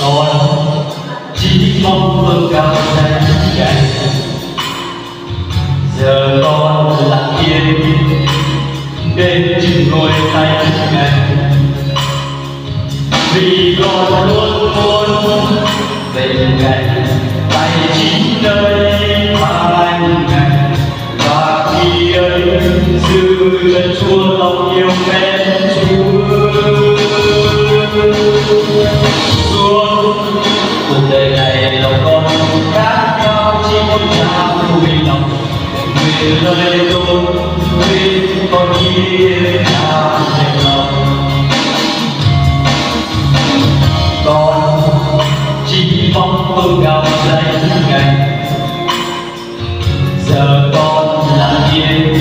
Con chỉ mong vươn cao danh chạy, giờ con lặng yên đến chừng ngồi tay ngày, vì con luôn muốn về ngày tay chính nơi hai ngày, và khi ấy giữ chân Chúa lòng yêu mến Chúa. Cuộc đời này lòng con khác nhau, chỉ một nhà vui lòng nguyện lời tôi nguyện con yên nhà đẹp lòng. Con chỉ mong tôn cao danh ngày, giờ con lặng yên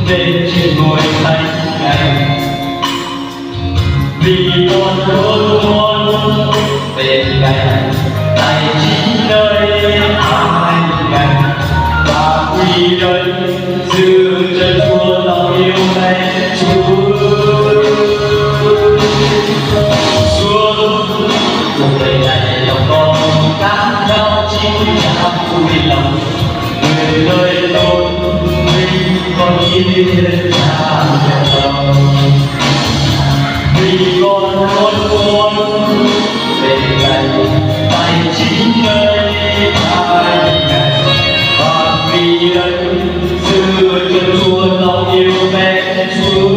đến trên ngôi thánh ngày, vì con luôn muốn về ngày tay chính nơi hai ngày, và quy đây giữ chân Chúa lòng yêu mến Chúa. Cuộc đời này lòng con khác nhau, chỉ là vui lòng nguyện lời tôi nguyện con yên nhà đẹp lòng, vì con luôn muốn về ngày tay chính nơi hai ngày, và vì đây giữ chân Chúa lòng yêu mến Chúa.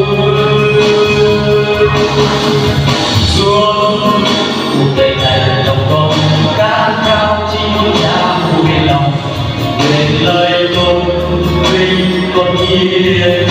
Cuộc đời này lòng con khác nhau, chỉ là vui lòng nguyện lời tôi nguyện con yên